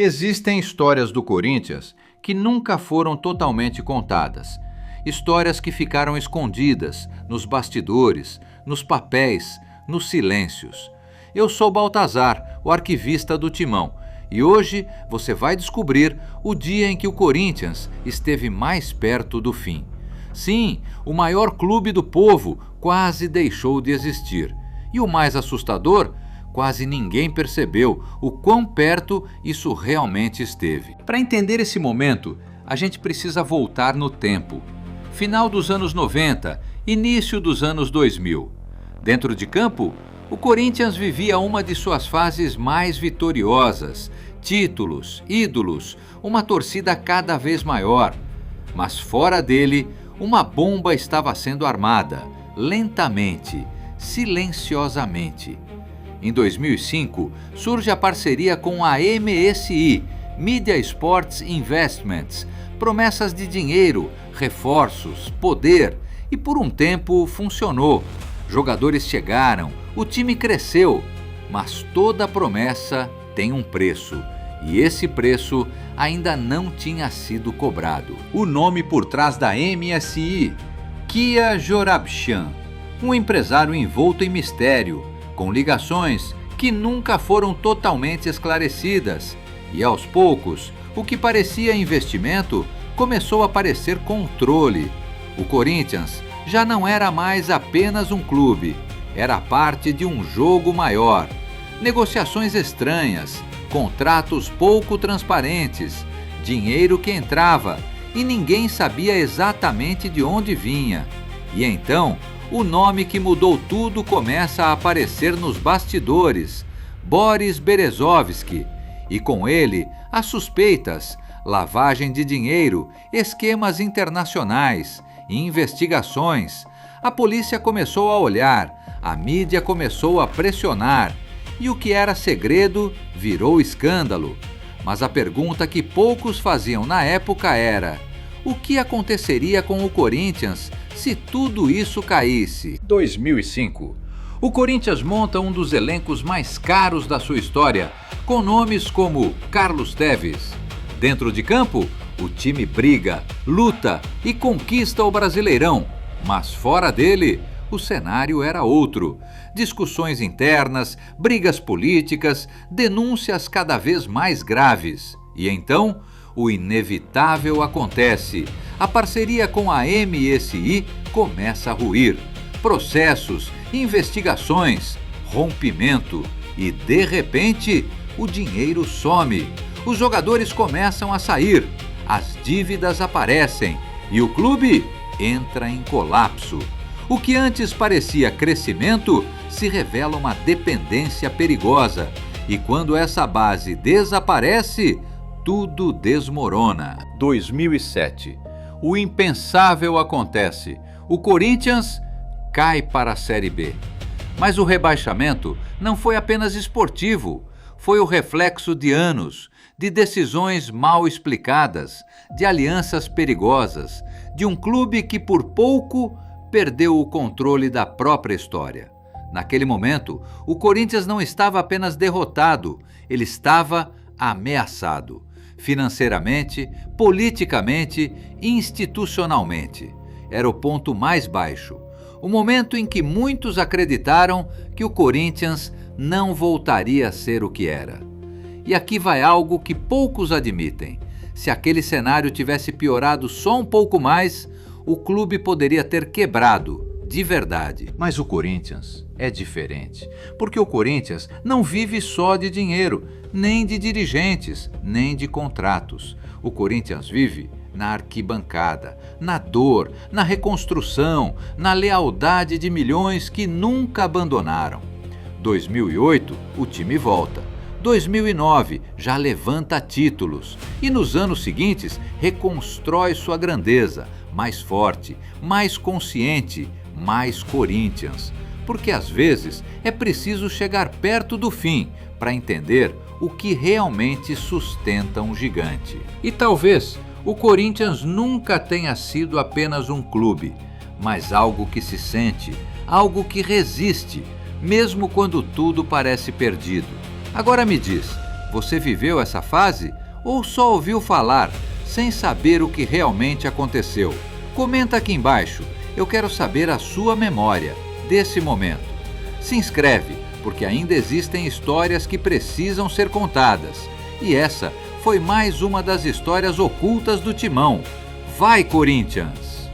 Existem histórias do Corinthians que nunca foram totalmente contadas. Histórias que ficaram escondidas nos bastidores, nos papéis, nos silêncios. Eu sou Baltazar, o arquivista do Timão, e hoje você vai descobrir o dia em que o Corinthians esteve mais perto do fim. Sim, o maior clube do povo quase deixou de existir. E o mais assustador, quase ninguém percebeu o quão perto isso realmente esteve. Para entender esse momento, a gente precisa voltar no tempo. Final dos anos 90, início dos anos 2000. Dentro de campo, o Corinthians vivia uma de suas fases mais vitoriosas. Títulos, ídolos, uma torcida cada vez maior. Mas fora dele, uma bomba estava sendo armada, lentamente, silenciosamente. Em 2005, surge a parceria com a MSI, Media Sports Investments, promessas de dinheiro, reforços, poder, e por um tempo funcionou. Jogadores chegaram, o time cresceu, mas toda promessa tem um preço, e esse preço ainda não tinha sido cobrado. O nome por trás da MSI, Kia Joorabchian, um empresário envolto em mistério, com ligações que nunca foram totalmente esclarecidas, e aos poucos, o que parecia investimento começou a parecer controle. O Corinthians já não era mais apenas um clube, era parte de um jogo maior. Negociações estranhas, contratos pouco transparentes, dinheiro que entrava e ninguém sabia exatamente de onde vinha. E então, o nome que mudou tudo começa a aparecer nos bastidores, Boris Berezovsky, e com ele as suspeitas, lavagem de dinheiro, esquemas internacionais, investigações. A polícia começou a olhar, a mídia começou a pressionar, e o que era segredo virou escândalo. Mas a pergunta que poucos faziam na época era: o que aconteceria com o Corinthians se tudo isso caísse? 2005. O Corinthians monta um dos elencos mais caros da sua história, com nomes como Carlos Tevez. Dentro de campo, o time briga, luta e conquista o Brasileirão, mas fora dele, o cenário era outro. Discussões internas, brigas políticas, denúncias cada vez mais graves. E então, o inevitável acontece. A parceria com a MSI começa a ruir. Processos, investigações, rompimento e, de repente, o dinheiro some. Os jogadores começam a sair, as dívidas aparecem e o clube entra em colapso. O que antes parecia crescimento se revela uma dependência perigosa. E quando essa base desaparece, tudo desmorona. 2007. O impensável acontece. O Corinthians cai para a Série B. Mas o rebaixamento não foi apenas esportivo. Foi o reflexo de anos, de decisões mal explicadas, de alianças perigosas, de um clube que por pouco perdeu o controle da própria história. Naquele momento, o Corinthians não estava apenas derrotado, ele estava ameaçado. Financeiramente, politicamente, institucionalmente. Era o ponto mais baixo. O momento em que muitos acreditaram que o Corinthians não voltaria a ser o que era. E aqui vai algo que poucos admitem. Se aquele cenário tivesse piorado só um pouco mais, o clube poderia ter quebrado, de verdade. Mas o Corinthians é diferente, porque o Corinthians não vive só de dinheiro, nem de dirigentes, nem de contratos. O Corinthians vive na arquibancada, na dor, na reconstrução, na lealdade de milhões que nunca abandonaram. 2008, o time volta. 2009, já levanta títulos. E nos anos seguintes, reconstrói sua grandeza, mais forte, mais consciente, mais Corinthians. Porque às vezes é preciso chegar perto do fim para entender o que realmente sustenta um gigante. E talvez o Corinthians nunca tenha sido apenas um clube, mas algo que se sente, algo que resiste, mesmo quando tudo parece perdido. Agora me diz, Você viveu essa fase ou só ouviu falar, sem saber o que realmente aconteceu? Comenta aqui embaixo, eu quero saber a sua memória desse momento. Se inscreve, porque ainda existem histórias que precisam ser contadas. E essa foi mais uma das histórias ocultas do Timão. Vai, Corinthians!